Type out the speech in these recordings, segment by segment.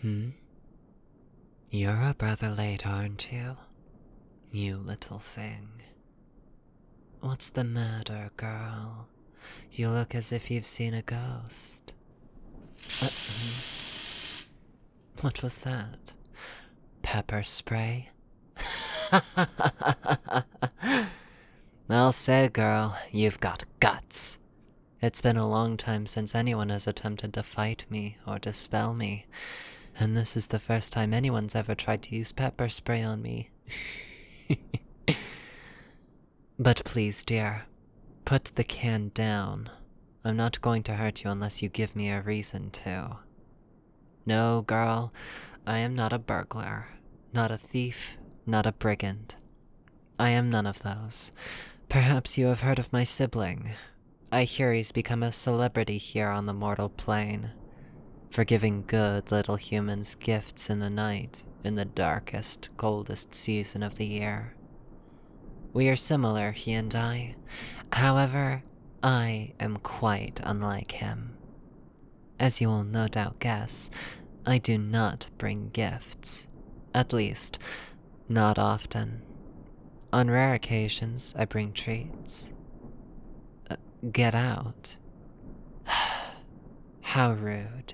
Hmm? You're a brother late, aren't you? You little thing. What's the matter, girl? You look as if you've seen a ghost. What was that? Pepper spray? I'll say, girl, you've got guts. It's been a long time since anyone has attempted to fight me or dispel me, and this is the first time anyone's ever tried to use pepper spray on me. But please, dear, put the can down. I'm not going to hurt you unless you give me a reason to. No, girl, I am not a burglar, not a thief, not a brigand. I am none of those. Perhaps you have heard of my sibling. I hear he's become a celebrity here on the mortal plane, for giving good little humans gifts in the night, in the darkest, coldest season of the year. We are similar, he and I. However, I am quite unlike him. As you will no doubt guess, I do not bring gifts. At least, not often. On rare occasions, I bring treats. Get out. How rude.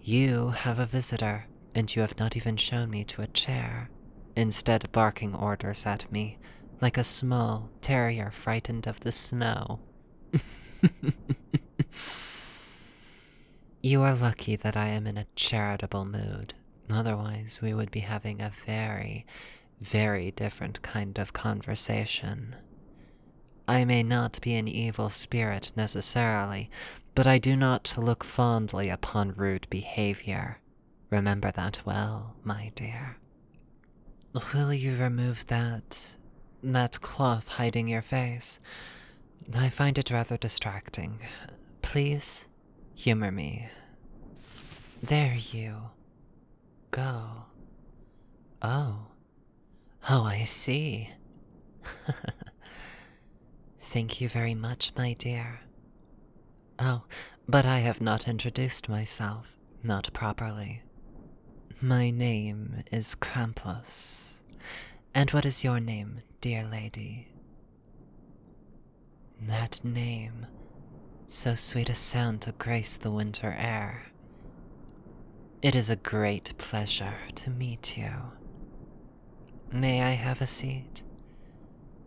You have a visitor, and you have not even shown me to a chair, instead barking orders at me, like a small terrier frightened of the snow. You are lucky that I am in a charitable mood. Otherwise, we would be having a very, very different kind of conversation. I may not be an evil spirit necessarily, but I do not look fondly upon rude behavior. Remember that well, my dear. Will you remove that cloth hiding your face? I find it rather distracting. Please, humor me. There you go. Oh. Oh, I see. Thank you very much, my dear. Oh, but I have not introduced myself, not properly. My name is Krampus. And what is your name, dear lady? That name, so sweet a sound to grace the winter air. It is a great pleasure to meet you. May I have a seat?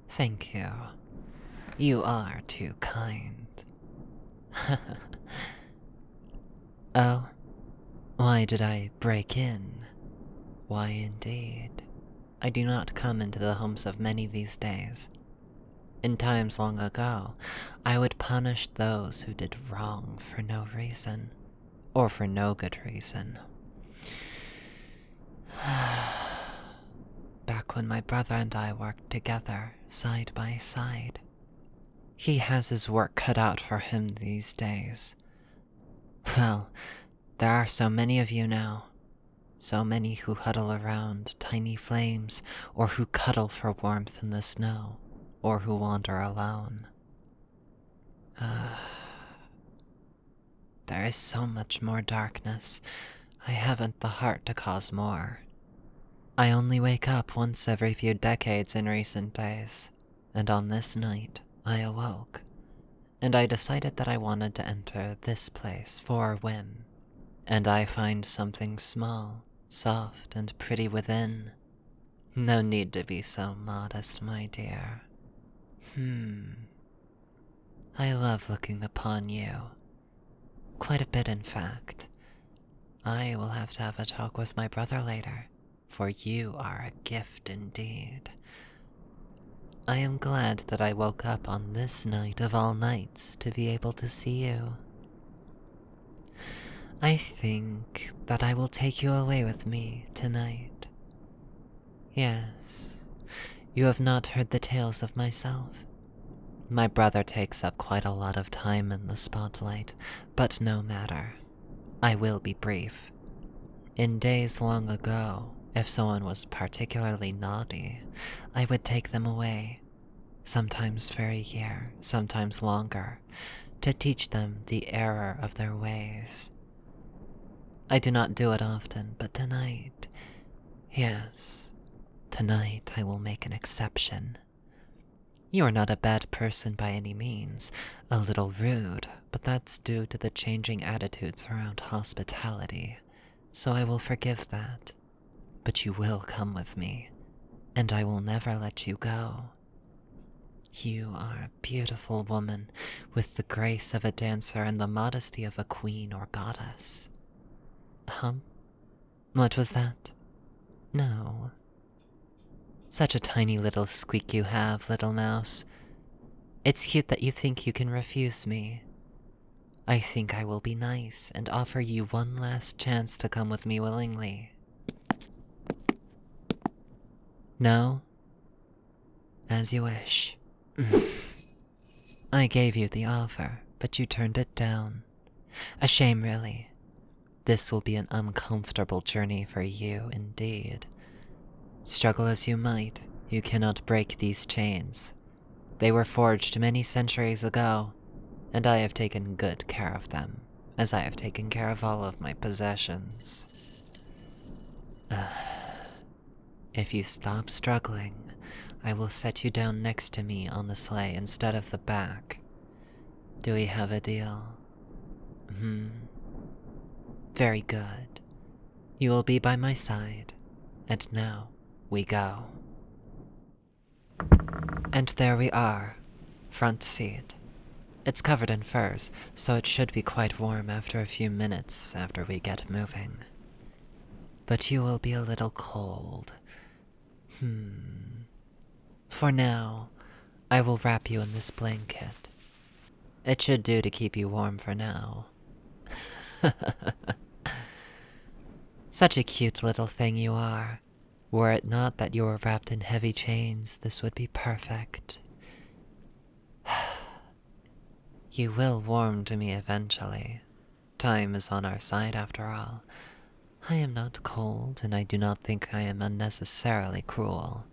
Thank you. You are too kind. Oh, why did I break in? Why indeed? I do not come into the homes of many these days. In times long ago, I would punish those who did wrong for no reason, or for no good reason. Back when my brother and I worked together, side by side. He has his work cut out for him these days. Well, there are so many of you now. So many who huddle around tiny flames, or who cuddle for warmth in the snow, or who wander alone. There is so much more darkness. I haven't the heart to cause more. I only wake up once every few decades in recent days, and on this night, I awoke, and I decided that I wanted to enter this place for a whim, and I find something small, soft, and pretty within. No need to be so modest, my dear. I love looking upon you. Quite a bit, in fact. I will have to have a talk with my brother later, for you are a gift indeed. I am glad that I woke up on this night of all nights to be able to see you. I think that I will take you away with me tonight. Yes, you have not heard the tales of myself. My brother takes up quite a lot of time in the spotlight, but no matter. I will be brief. In days long ago, if someone was particularly naughty, I would take them away, sometimes for a year, sometimes longer, to teach them the error of their ways. I do not do it often, but tonight, yes, tonight I will make an exception. You are not a bad person by any means, a little rude, but that's due to the changing attitudes around hospitality, so I will forgive that. But you will come with me, and I will never let you go. You are a beautiful woman, with the grace of a dancer and the modesty of a queen or goddess. What was that? No. Such a tiny little squeak you have, little mouse. It's cute that you think you can refuse me. I think I will be nice and offer you one last chance to come with me willingly. No? As you wish. I gave you the offer, but you turned it down. A shame, really. This will be an uncomfortable journey for you, indeed. Struggle as you might, you cannot break these chains. They were forged many centuries ago, and I have taken good care of them, as I have taken care of all of my possessions. If you stop struggling, I will set you down next to me on the sleigh instead of the back. Do we have a deal? Very good. You will be by my side, and now we go. And there we are, front seat. It's covered in furs, so it should be quite warm after a few minutes after we get moving. But you will be a little cold. For now, I will wrap you in this blanket. It should do to keep you warm for now. Such a cute little thing you are. Were it not that you were wrapped in heavy chains, this would be perfect. You will warm to me eventually. Time is on our side after all. I am not cold, and I do not think I am unnecessarily cruel.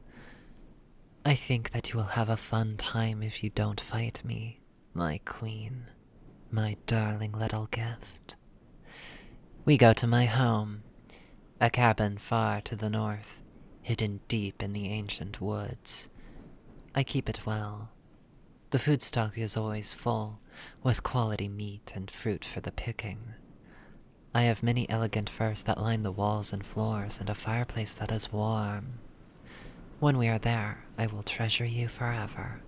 I think that you will have a fun time if you don't fight me, my queen, my darling little gift. We go to my home, a cabin far to the north, hidden deep in the ancient woods. I keep it well. The food stock is always full, with quality meat and fruit for the picking. I have many elegant furs that line the walls and floors, and a fireplace that is warm. When we are there, I will treasure you forever.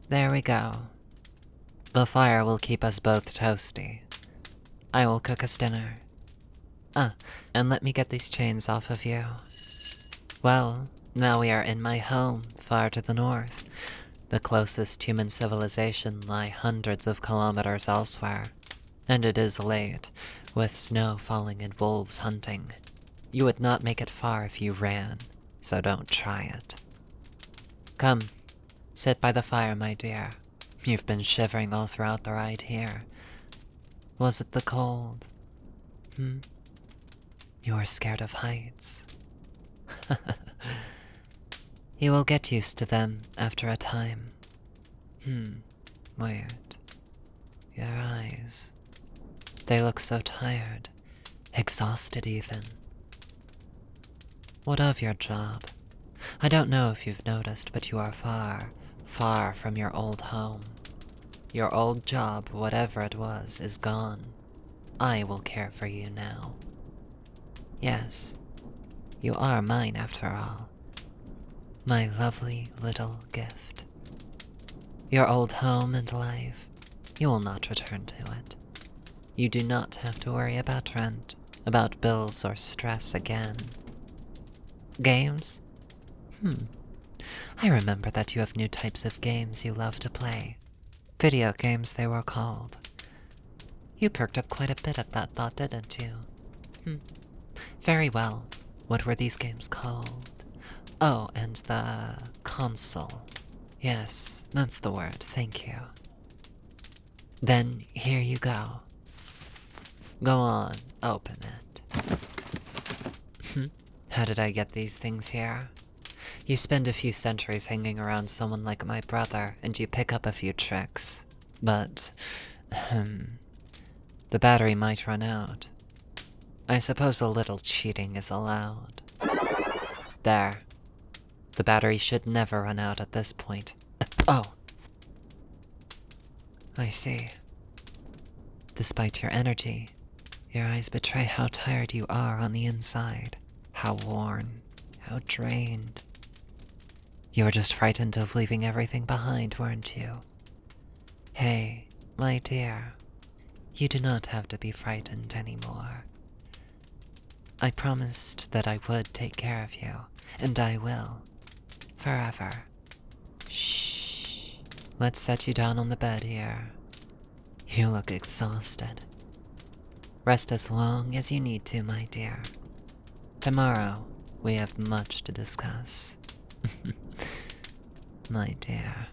There we go. The fire will keep us both toasty. I will cook us dinner. And let me get these chains off of you. Well, now we are in my home, far to the north. The closest human civilization lie hundreds of kilometers elsewhere. And it is late, with snow falling and wolves hunting. You would not make it far if you ran, so don't try it. Come. Sit by the fire, my dear. You've been shivering all throughout the ride here. Was it the cold? You are scared of heights. You will get used to them after a time. Wait. Your eyes. They look so tired. Exhausted even. What of your job? I don't know if you've noticed, but you are far, far from your old home. Your old job, whatever it was, is gone. I will care for you now. Yes, you are mine after all. My lovely little gift. Your old home and life, you will not return to it. You do not have to worry about rent, about bills or stress again. Games? I remember that you have new types of games you love to play. Video games, they were called. You perked up quite a bit at that thought, didn't you? Very well. What were these games called? Oh, and the console. Yes, that's the word, thank you. Then here you go. Go on, open it. How did I get these things here? You spend a few centuries hanging around someone like my brother, and you pick up a few tricks. But, the battery might run out. I suppose a little cheating is allowed. There. The battery should never run out at this point. Oh! I see. Despite your energy, your eyes betray how tired you are on the inside. How worn. How drained. You were just frightened of leaving everything behind, weren't you? Hey, my dear. You do not have to be frightened anymore. I promised that I would take care of you, and I will. Forever. Shh. Let's set you down on the bed here. You look exhausted. Rest as long as you need to, my dear. Tomorrow, we have much to discuss. My dear.